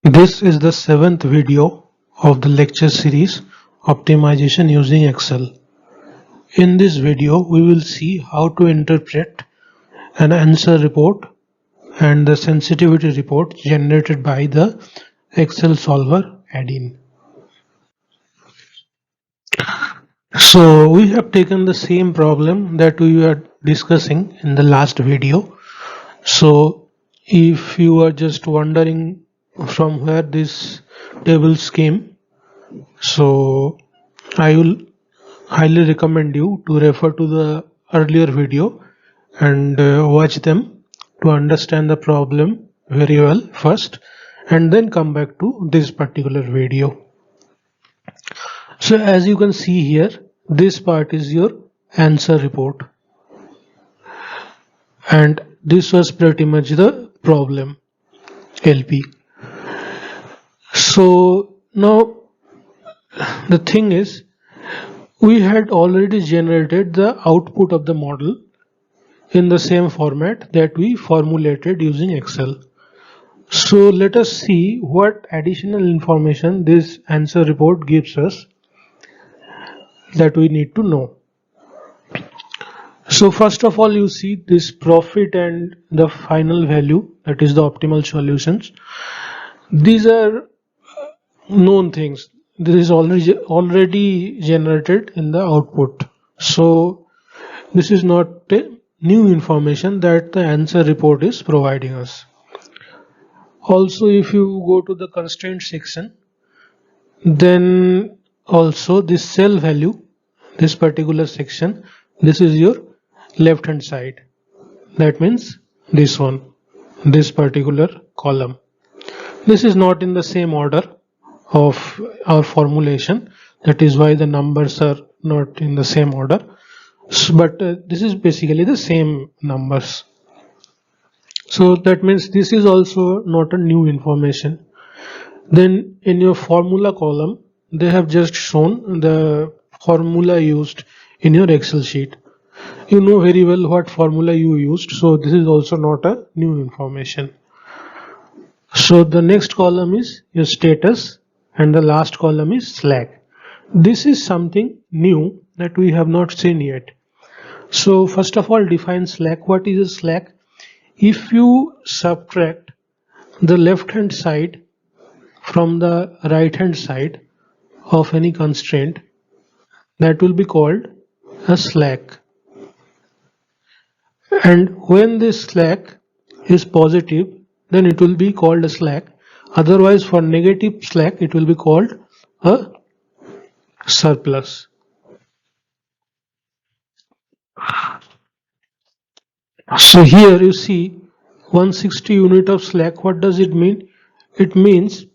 This is the seventh video of the lecture series Optimization using Excel. In this video, we will see how to interpret an answer report and the sensitivity report generated by the Excel Solver add-in. So we have taken the same problem that we were discussing in the last video. So if you are just wondering from where this tables came, so I will highly recommend you to refer to the earlier video and watch them to understand the problem very well first, and then come back to this particular video. So as you can see here, this part is your answer report, and this was pretty much the problem LP. So now the thing is, we had already generated the output of the model in the same format that we formulated using Excel. So let us see what additional information this answer report gives us that we need to know. So first of all, you see this profit and the final value, that is the optimal solutions. These are known things. This is already generated in the output. So this is not a new information that the answer report is providing us. Also, if you go to the constraint section, then also this cell value, this particular section, this is your left hand side. That means this one, this particular column. This is not in the same order of our formulation. That is why the numbers are not in the same order. But this is basically the same numbers. So that means this is also not a new information. Then in your formula column, they have just shown the formula used in your Excel sheet. You know very well what formula you used, so this is also not a new information. So the next column is your status and the last column is slack. This is something new that we have not seen yet. So first of all, define slack. What is a slack? If you subtract the left hand side from the right hand side of any constraint, that will be called a slack. And when this slack is positive, then it will be called a slack. Otherwise, for negative slack, it will be called a surplus. So here you see 160 unit of slack. What does it mean? It means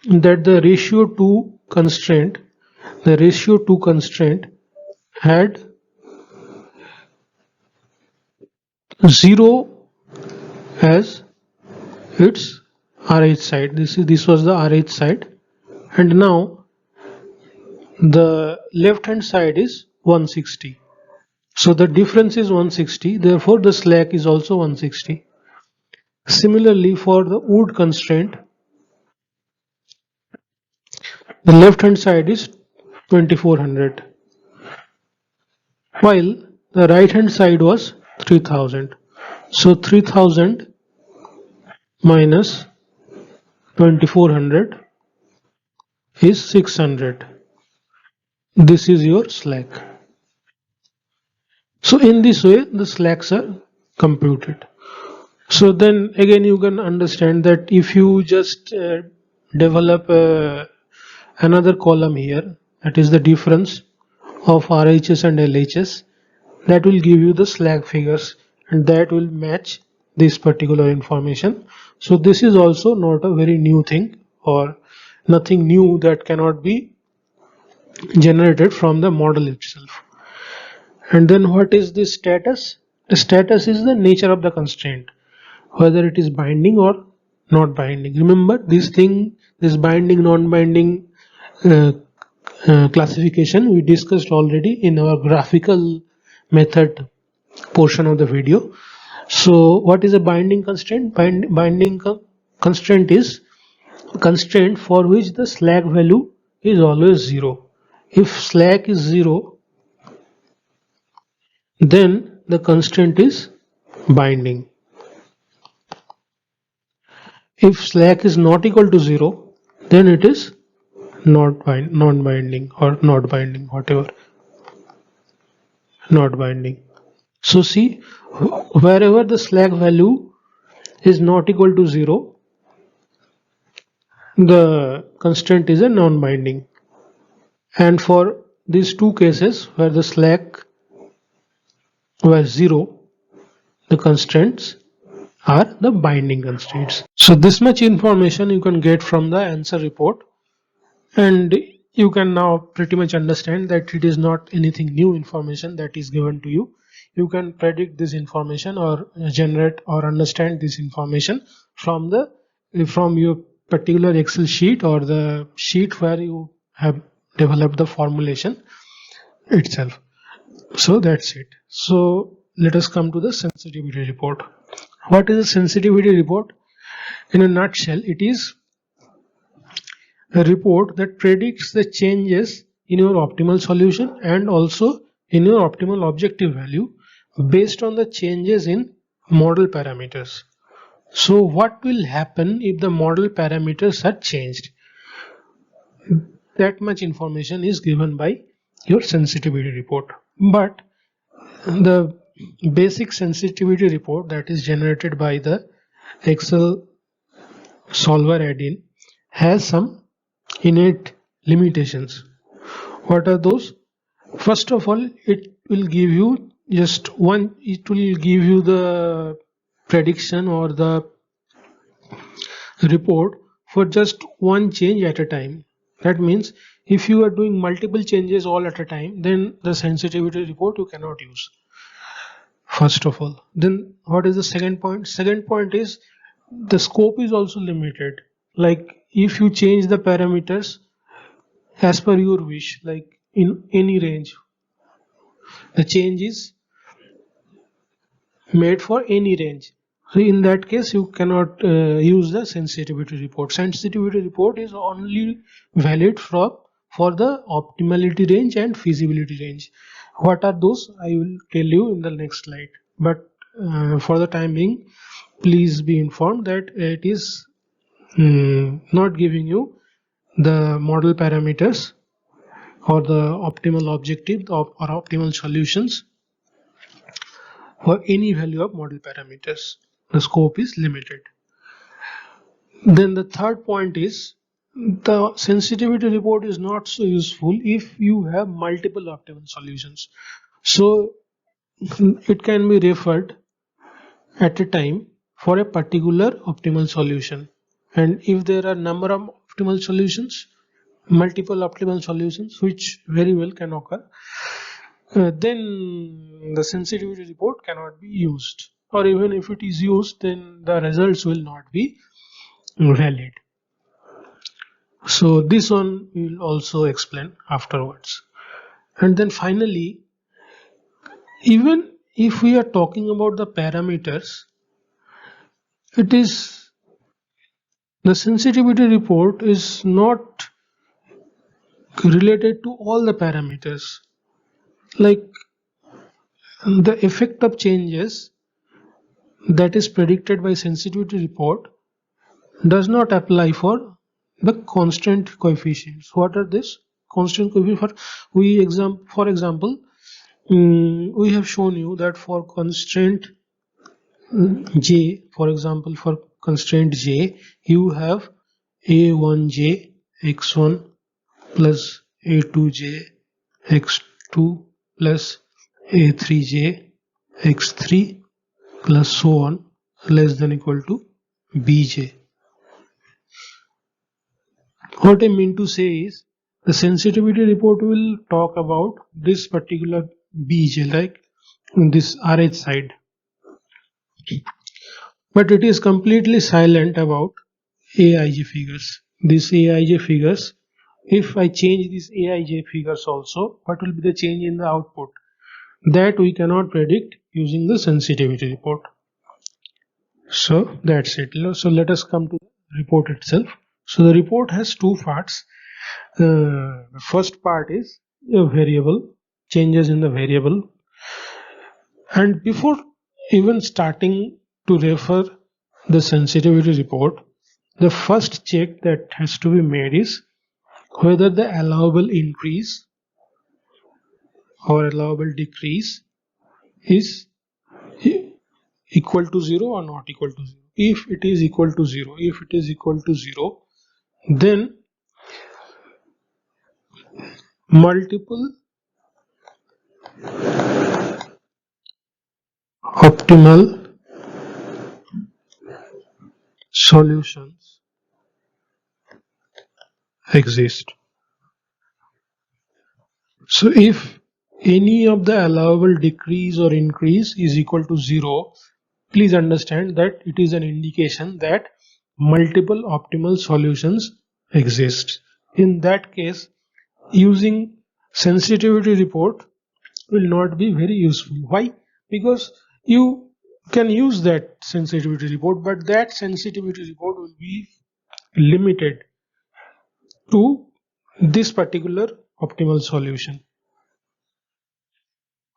that the ratio to constraint had 0 as its RH side. This was the RH side, and now the left hand side is 160. So the difference is 160, therefore the slack is also 160. Similarly, for the wood constraint, the left hand side is 2400, while the right hand side was 3000. So 3000 minus 2400 is 600. This is your slack. So in this way, the slacks are computed. So then again, you can understand that if you just develop another column here, that is the difference of RHS and LHS, that will give you the slack figures, and that will match this particular information. So this is also not a very new thing, or nothing new that cannot be generated from the model itself. And then what is the status? The status is the nature of the constraint, whether it is binding or not binding. Remember this binding, non-binding classification we discussed already in our graphical method portion of the video. So what is a binding constraint? Binding constraint is constraint for which the slack value is always 0. If slack is 0, then the constraint is binding. If slack is not equal to 0, then it is non-binding or not binding, whatever, not binding. So see, wherever the slack value is not equal to 0, the constraint is a non-binding. And for these two cases where the slack was 0, the constraints are the binding constraints. So this much information you can get from the answer report, and you can now pretty much understand that it is not anything new information that is given to you. You can predict this information or generate or understand this information from your particular Excel sheet or the sheet where you have developed the formulation itself. So that's it. So let us come to the sensitivity report. What is a sensitivity report? In a nutshell, it is a report that predicts the changes in your optimal solution and also in your optimal objective value based on the changes in model parameters. So what will happen if the model parameters are changed? That much information is given by your sensitivity report. But the basic sensitivity report that is generated by the Excel solver add-in has some innate limitations. What are those? First of all, it will give you the prediction or the report for just one change at a time. That means if you are doing multiple changes all at a time, then the sensitivity report you cannot use. First of all, then what is the second point? Second point is the scope is also limited. Like if you change the parameters as per your wish, like in any range, the change is made for any range. So in that case, you cannot use the sensitivity report. Sensitivity report is only valid for the optimality range and feasibility range. What are those? I will tell you in the next slide. But for the time being, please be informed that it is not giving you the model parameters or the optimal objective or optimal solutions for any value of model parameters. The scope is limited. Then the third point is the sensitivity report is not so useful if you have multiple optimal solutions. So it can be referred at a time for a particular optimal solution. And if there are number of optimal solutions, multiple optimal solutions, which very well can occur, then the sensitivity report cannot be used, or even if it is used, then the results will not be valid. So this one will also explain afterwards. And then finally, even if we are talking about the parameters, it is the sensitivity report is not related to all the parameters. Like the effect of changes that is predicted by sensitivity report does not apply for the constant coefficients. What are this constant coefficients? For example, we have shown you that for constraint j, for example, for constraint j, you have a1j x1 plus a2j x2 plus a3j x3 plus so on less than equal to bj. What I mean to say is the sensitivity report will talk about this particular bj, like this RH side, but it is completely silent about aij figures. These aij figures, if I change these aij figures also, what will be the change in the output? That we cannot predict using the sensitivity report. So that's it. So let us come to the report itself. So the report has two parts. The first part is a variable, changes in the variable. And before even starting to refer the sensitivity report, the first check that has to be made is whether the allowable increase or allowable decrease is equal to 0 or not equal to 0. If it is equal to 0, then multiple optimal solutions exist. So if any of the allowable decrease or increase is equal to 0, please understand that it is an indication that multiple optimal solutions exist. In that case, using sensitivity report will not be very useful. Why? Because you can use that sensitivity report, but that sensitivity report will be limited to this particular optimal solution.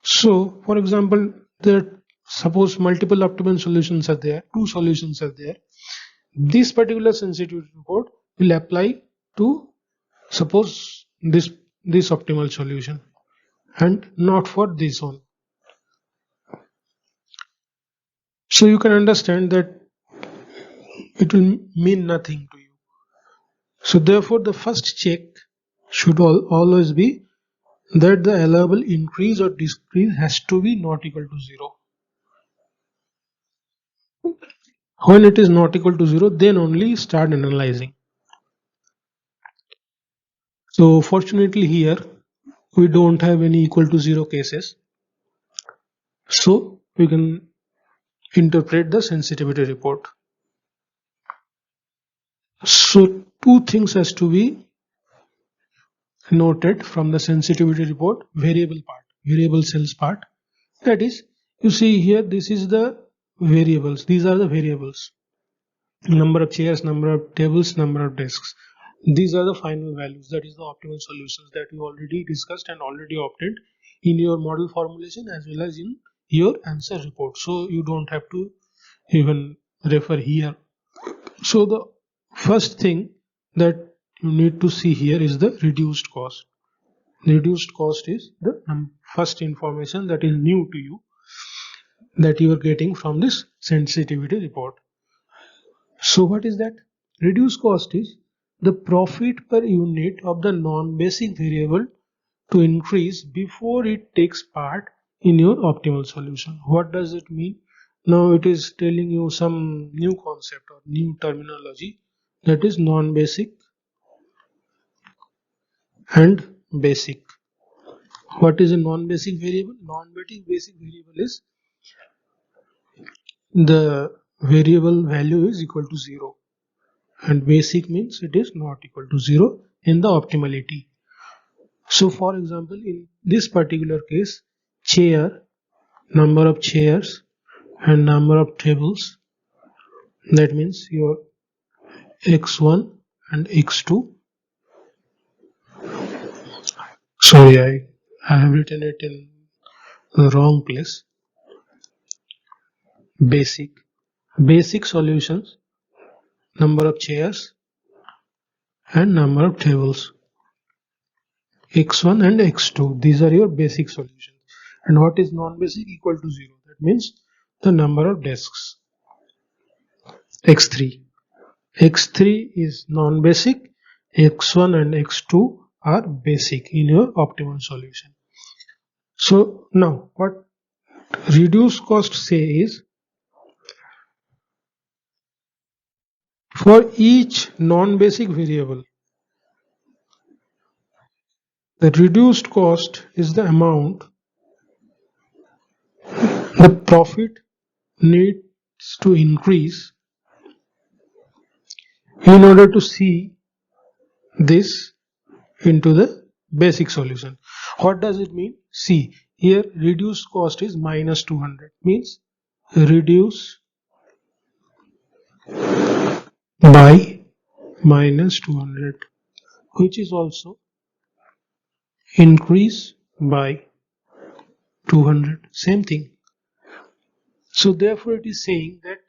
So, for example, there suppose multiple optimal solutions are there, two solutions are there. This particular sensitivity report will apply to suppose this optimal solution and not for this one. So you can understand that it will mean nothing to you. So therefore the first check should always be that the allowable increase or decrease has to be not equal to 0. When it is not equal to 0, then only start analyzing. So fortunately here we don't have any equal to 0 cases. So we can interpret the sensitivity report. So two things has to be noted from the sensitivity report: variable cells part. That is, you see here, this is the variables. These are the variables: number of chairs, number of tables, number of desks. These are the final values. That is the optimal solutions that you already discussed and already obtained in your model formulation as well as in your answer report. So you don't have to even refer here. So the first thing that you need to see here is the reduced cost. Reduced cost is the first information that is new to you, that you are getting from this sensitivity report. So what is that? Reduced cost is the profit per unit of the non-basic variable to increase before it takes part in your optimal solution. What does it mean? Now it is telling you some new concept or new terminology, that is non-basic and basic. What is a non-basic variable? Non-basic variable is the variable value is equal to 0, and basic means it is not equal to 0 in the optimality. So for example, in this particular case, number of chairs and number of tables, that means your x1 and x2. Sorry, I have written it in the wrong place. Basic solutions, number of chairs and number of tables, x1 and x2. These are your basic solutions. And what is non-basic? Equal to 0. That means the number of desks, x3. x3 is non-basic, x1 and x2 are basic in your optimal solution. So now what reduced cost say is, for each non-basic variable, the reduced cost is the amount the profit needs to increase in order to see this into the basic solution. What does it mean? See, here reduced cost is minus 200, means reduce by minus 200, which is also increase by 200, same thing. So therefore it is saying that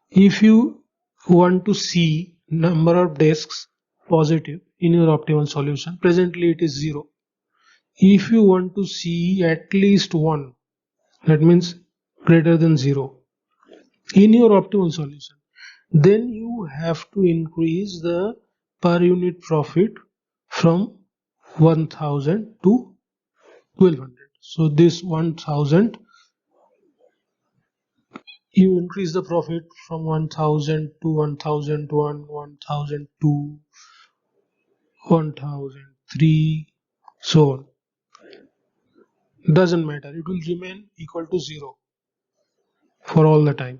if you want to see number of desks positive in your optimal solution, presently it is 0. If you want to see at least 1, that means greater than 0 in your optimal solution, then you have to increase the per unit profit from 1000 to 1200. So this 1000, you increase the profit from 1000 to 1001, 1002, 1003, so on. Doesn't matter, it will remain equal to 0 for all the time.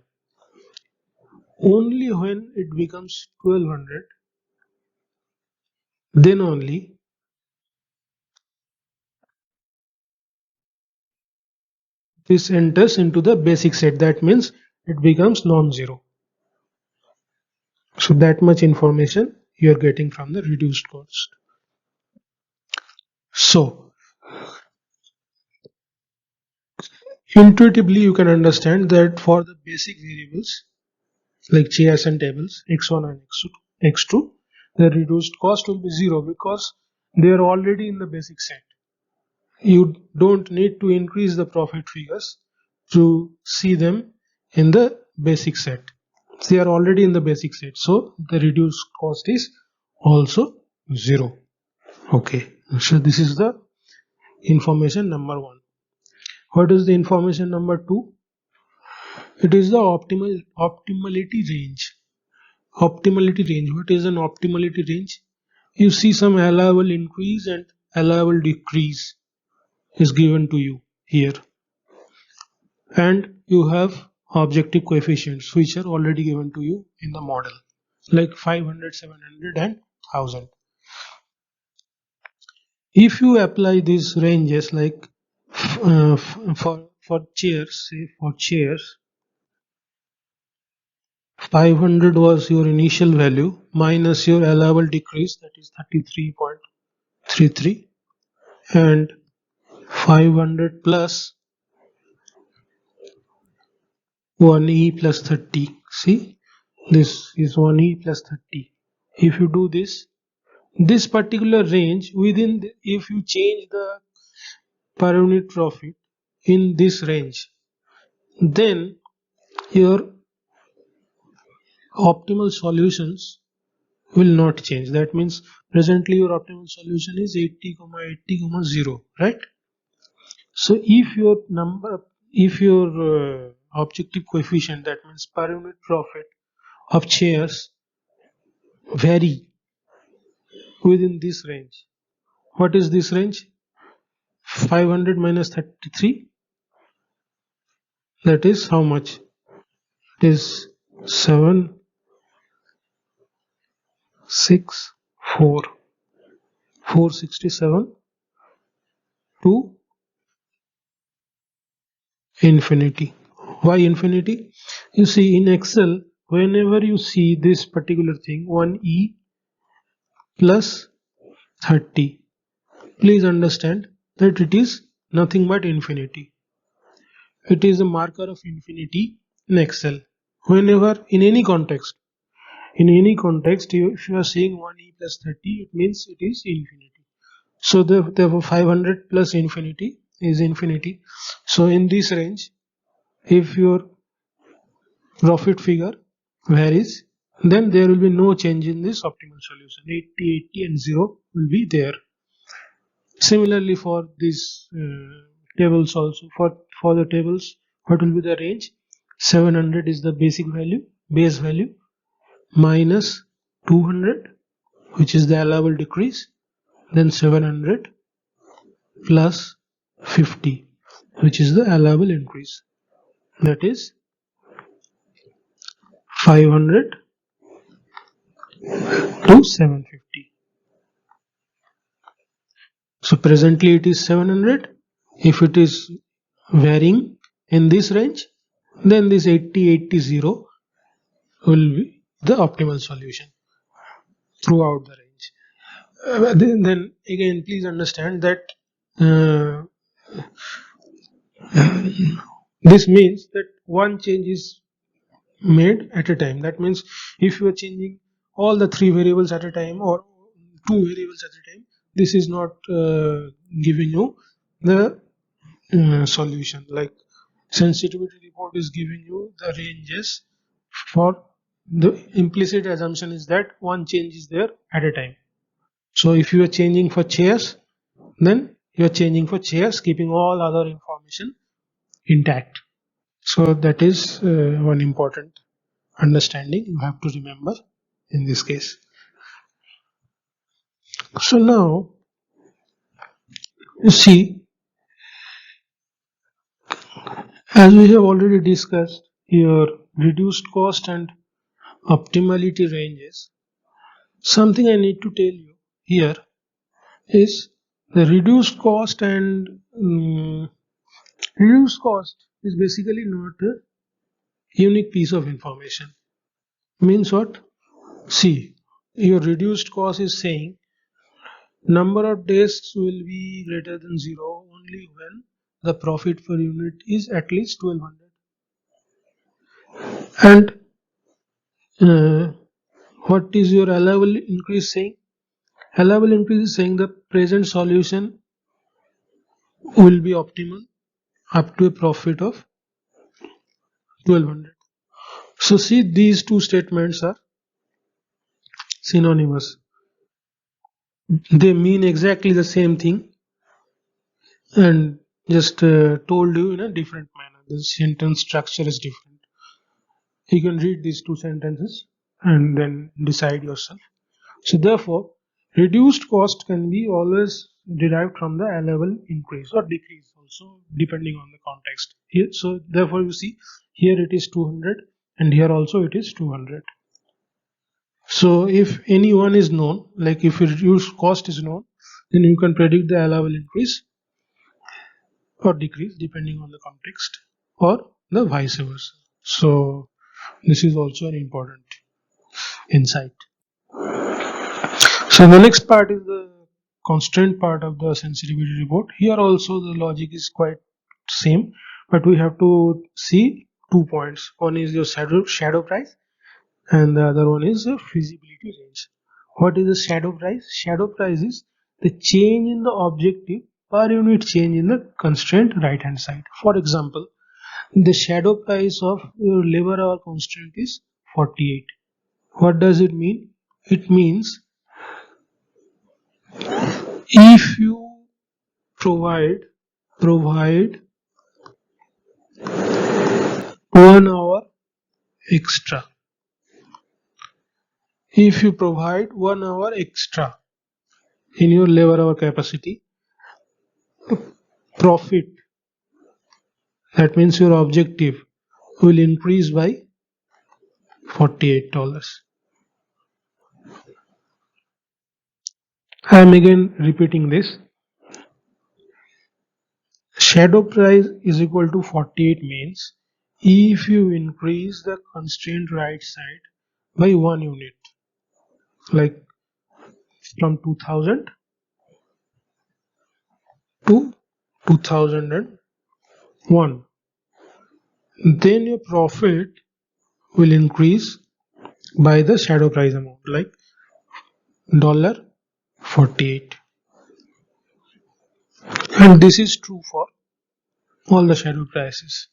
Only when it becomes 1200, then only this enters into the basic set. That means it becomes non-zero. So that much information you are getting from the reduced cost. So intuitively you can understand that for the basic variables like chairs and tables x1 and x2, the reduced cost will be 0 because they are already in the basic set. You don't need to increase the profit figures to see them in the basic set. They are already in the basic set, so the reduced cost is also 0. Okay, so this is the information number 1. What is the information number 2? It is the optimality range. Optimality range. What is an optimality range? You see some allowable increase and allowable decrease is given to you here, and you have objective coefficients which are already given to you in the model like 500, 700 and 1000. If you apply these ranges like for chairs, say for chairs 500 was your initial value minus your allowable decrease, that is 33.33, and 500 plus 1e plus 30. See, this is 1e plus 30. If you do this particular range within if you change the per unit profit in this range, then your optimal solutions will not change. That means presently your optimal solution is 80, 80, 0, right? So if your objective coefficient, that means per unit profit of chairs, vary within this range. What is this range? 500 minus 33, that is how much? It is 7, 6, 4, 467 to infinity. Why infinity? You see, in Excel, whenever you see this particular thing 1e plus 30, please understand that it is nothing but infinity. It is a marker of infinity in Excel. Whenever in any context, if you are saying 1e plus 30, it means it is infinity. So therefore 500 plus infinity is infinity. So in this range, if your profit figure varies, then there will be no change in this optimal solution. 80, 80 and 0 will be there. Similarly for these tables also, for the tables, what will be the range? 700 is the base value, minus 200, which is the allowable decrease, then 700 plus 50, which is the allowable increase, that is 500 to 750. So presently it is 700. If it is varying in this range, then this 80, 80, 0 will be the optimal solution. throughout the range. Then again, please understand that uh, this means that one change is made at a time. That means if you are changing all the three variables at a time or two variables at a time, this is not giving you the solution. Like sensitivity report is giving you the ranges for the implicit assumption is that one change is there at a time. So if you are changing for chairs, then you are changing for chairs, keeping all other information intact. So that is one important understanding you have to remember in this case. So now you see, as we have already discussed here, reduced cost and optimality ranges, something I need to tell you here is the reduced cost and reduced cost is basically not a unique piece of information. Means what? See, your reduced cost is saying number of disks will be greater than 0 only when the profit per unit is at least 1200. And what is your allowable increase saying? Allowable increase is saying the present solution will be optimal up to a profit of 1200. So see, these two statements are synonymous. They mean exactly the same thing and just told you in a different manner. The sentence structure is different. You can read these two sentences and then decide yourself. So therefore, reduced cost can be always derived from the allowable increase or decrease also depending on the context. Here, so therefore you see here it is 200 and here also it is 200. So if any one is known, like if reduced cost is known, then you can predict the allowable increase or decrease depending on the context or the vice versa. So this is also an important insight. So the next part is the constraint part of the sensitivity report. Here also the logic is quite same, but we have to see 2 points. One is your shadow price and the other one is the feasibility range. What is the shadow price? Shadow price is the change in the objective per unit change in the constraint right hand side. For example, the shadow price of your labor hour constraint is 48. What does it mean? It means if you provide 1 hour extra, if you provide 1 hour extra in your labor hour capacity, profit, that means your objective, will increase by $48. I am again repeating this. Shadow price is equal to 48 means if you increase the constraint right side by 1 unit, like from 2000 to 2001, then your profit will increase by the shadow price amount, like $48. And this is true for all the shadow prices.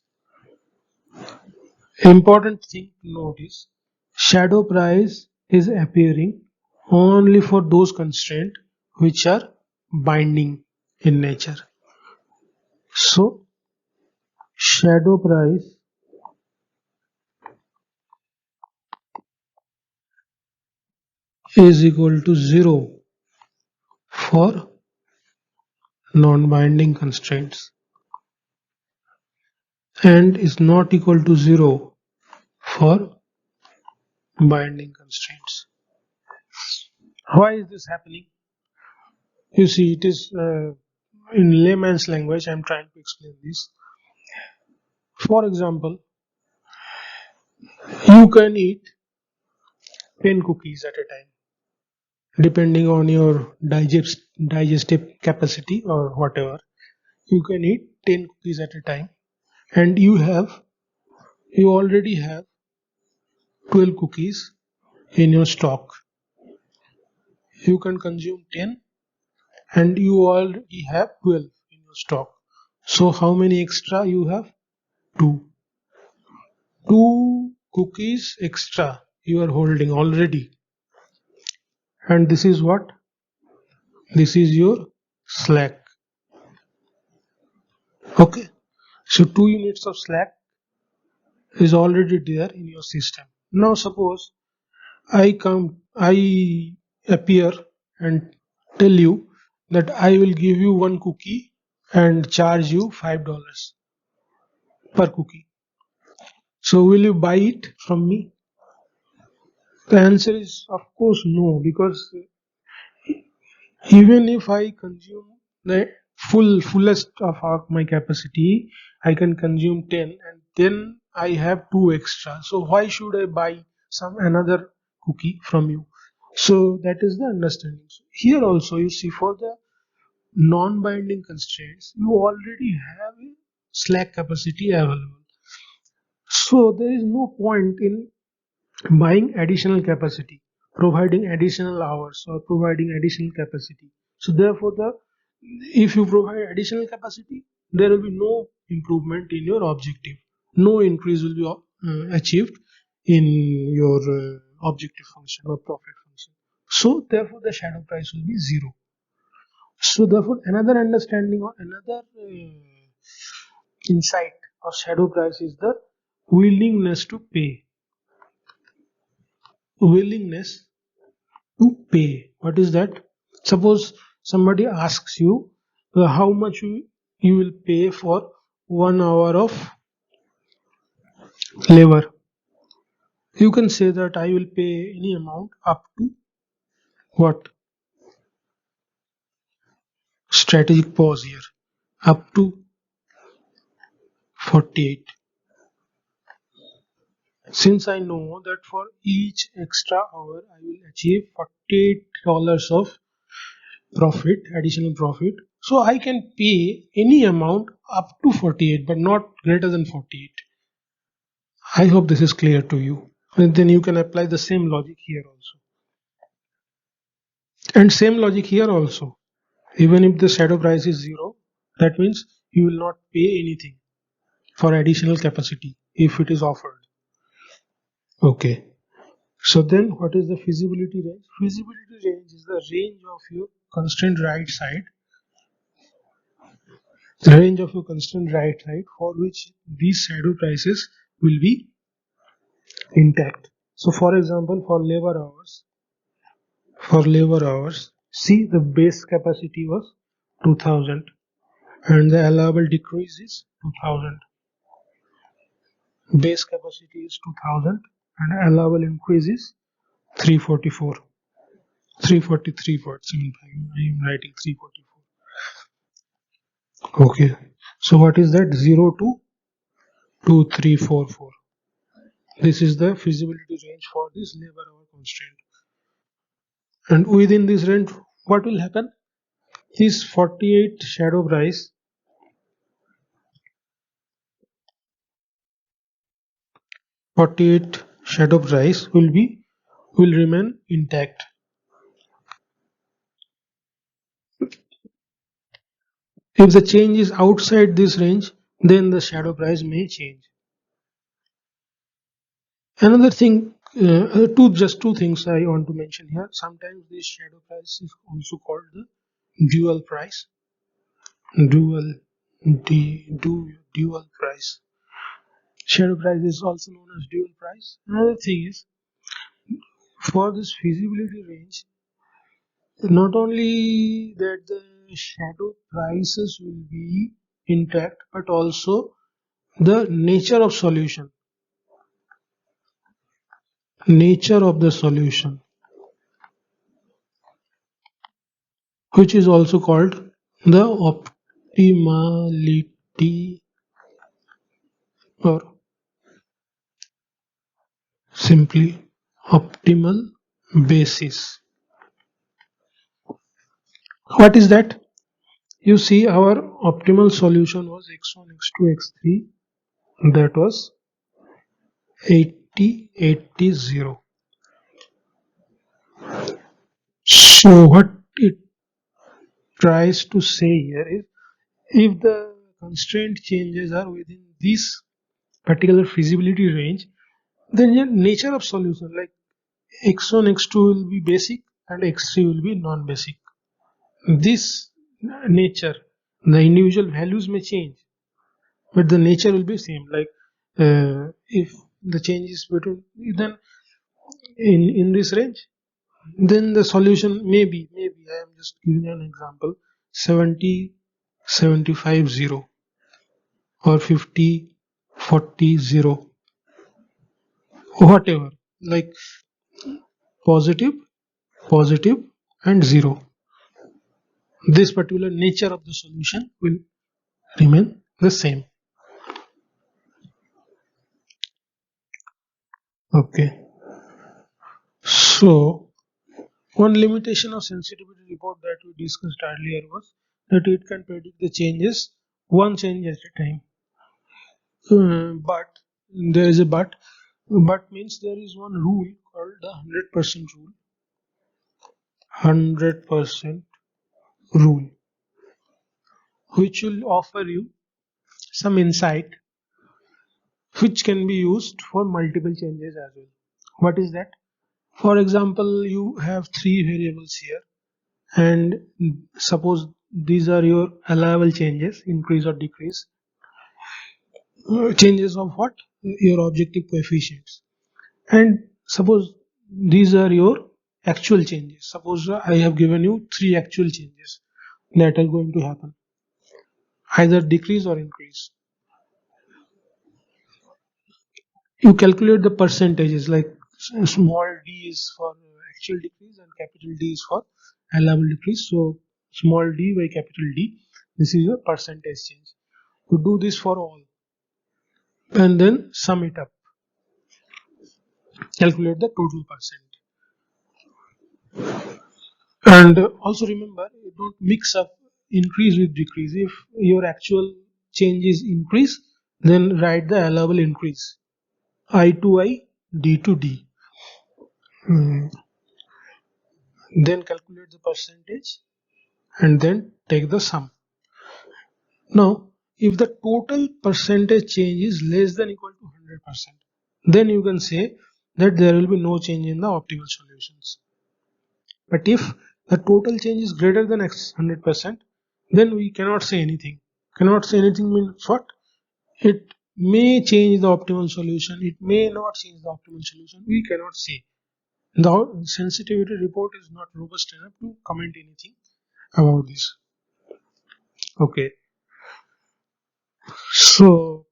Important thing to note is shadow price is appearing only for those constraints which are binding in nature. So shadow price is equal to 0 for non-binding constraints and is not equal to 0 for binding constraints. Why is this happening? You see, it is in layman's language. I'm trying to explain this. For example, you can eat 10 cookies at a time. depending on your digestive capacity or whatever. You can eat 10 cookies at a time, and you already have 12 cookies in your stock. You can consume 10, and you already have 12 in your stock. So how many extra you have? 2. 2 cookies extra you are holding already. And this is what? This is your slack. Okay. So 2 units of slack is already there in your system. Now suppose I appear and tell you that I will give you one cookie and charge you $5 per cookie. So will you buy it from me? The answer is of course no, because even if I consume the fullest of my capacity, I can consume 10, and then I have 2 extra. So why should I buy some another cookie from you? So that is the understanding. So here also you see, for the non-binding constraints, you already have a slack capacity available. So there is no point in buying additional capacity, providing additional hours, or providing additional capacity. So therefore, if you provide additional capacity, there will be no improvement in your objective. No increase will be achieved in your objective function or profit function. So therefore, the shadow price will be zero. So therefore, another understanding or another insight of shadow price is the willingness to pay. Willingness to pay. What is that? Suppose somebody asks you how much you will pay for 1 hour of labor. You can say that I will pay any amount up to what? Strategic pause here. Up to 48. Since I know that for each extra hour I will achieve $48 of profit, additional profit. So I can pay any amount up to 48, but not greater than 48. I hope this is clear to you. And then you can apply the same logic here also. And same logic here also. Even if the shadow price is zero, that means you will not pay anything for additional capacity if it is offered. Okay. So then what is the feasibility range? Feasibility range is the range of your constraint right side, the range of your constraint right side for which these shadow prices will be intact. So for example, for labor hours, see, the base capacity was 2000 and the allowable decrease is 2000. Base capacity is 2000 and allowable increase is 344. 343.75. I am writing 344. Okay. So what is that? 0 to 2344. This is the feasibility range for this labor hour constraint. And within this range, what will happen? This 48 shadow price, 48 shadow price will remain intact. If the change is outside this range, then the shadow price may change. Another thing, just two things I want to mention here. Sometimes this shadow price is also called the dual price. Dual, dual price. Shadow price is also known as dual price. Another thing is, for this feasibility range, not only that the shadow prices will be intact, but also the nature of the solution, which is also called the optimality, or simply optimal basis. What is that? You see, our optimal solution was x1, x2, x3. That was 80, 80, 0. So what it tries to say here is, if the constraint changes are within this particular feasibility range, then the nature of solution like x1, x2 will be basic and x3 will be non-basic. This nature, the individual values may change, but the nature will be same. Like if the change is between, then in this range, then the solution maybe I am just giving an example, 70, 75, 0, or 50, 40, 0, whatever, like positive, positive, and 0. This particular nature of the solution will remain the same. Okay. So one limitation of sensitivity report that we discussed earlier was that it can predict the changes one change at a time. But there is a but. But means there is one rule called the 100% rule. 100% rule, which will offer you some insight which can be used for multiple changes as well. What is that? For example, you have three variables here, and suppose these are your allowable changes, increase or decrease. Changes of what? Your objective coefficients. And suppose these are your actual changes. Suppose I have given you three actual changes that are going to happen, either decrease or increase. You calculate the percentages, like small d is for actual decrease and capital D is for allowable decrease. So small d by capital D, this is your percentage change. You do this for all and then sum it up, calculate the total percent. And also remember, you don't mix up increase with decrease. If your actual change is increase, then write the allowable increase, I to I, D to D. Hmm. Then calculate the percentage and then take the sum. Now, if the total percentage change is less than equal to 100%, then you can say that there will be no change in the optimal solutions. But if the total change is greater than 100%, then we cannot say anything. Cannot say anything means what? It may change the optimal solution, it may not change the optimal solution. We cannot say. The sensitivity report is not robust enough to comment anything about this. Okay. So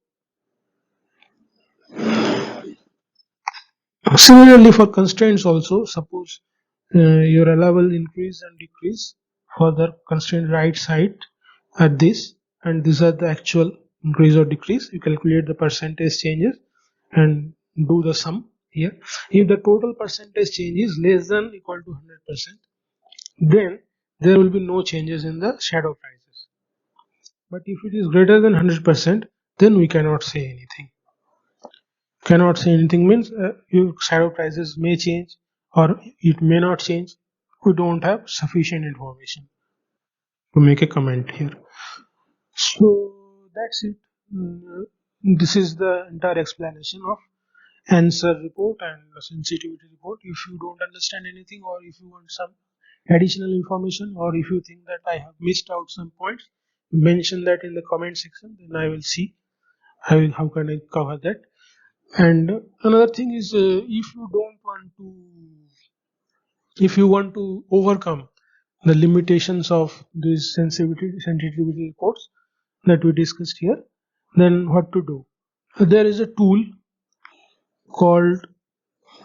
similarly for constraints also, suppose your allowable increase and decrease for the constraint right side at this, and these are the actual increase or decrease. You calculate the percentage changes and do the sum here. If the total percentage change is less than equal to 100%, then there will be no changes in the shadow prices. But if it is greater than 100%, then we cannot say anything. Cannot say anything means your shadow prices may change or it may not change. We don't have sufficient information to make a comment here. So that's it. Mm, This is the entire explanation of answer report and the sensitivity report. If you don't understand anything, or if you want some additional information, or if you think that I have missed out some points, mention that in the comment section. Then I will see how can I cover that. And another thing is, if you want to overcome the limitations of these sensitivity reports that we discussed here, then what to do? There is a tool called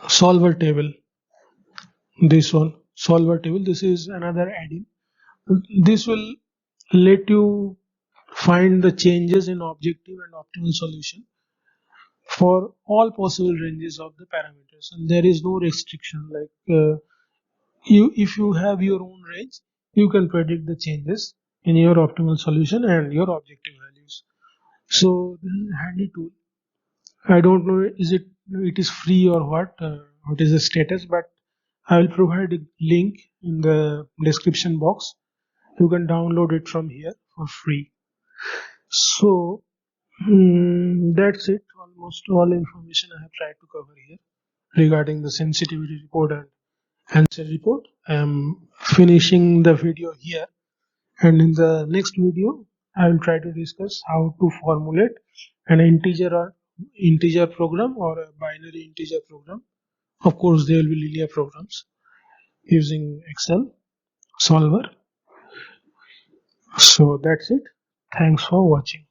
solver table. This one, solver table. This is another add-in. This will let you find the changes in objective and optimal solution for all possible ranges of the parameters, and there is no restriction. Like you, if you have your own range, you can predict the changes in your optimal solution and your objective values. So this is a handy tool. I don't know it is free or what is the status, but I will provide a link in the description box. You can download it from here for free. So that's it. Almost all information I have tried to cover here regarding the sensitivity report and answer report. I am finishing the video here, and in the next video I will try to discuss how to formulate an integer program or a binary integer program. Of course there will be linear programs using Excel solver. So that's it. Thanks for watching.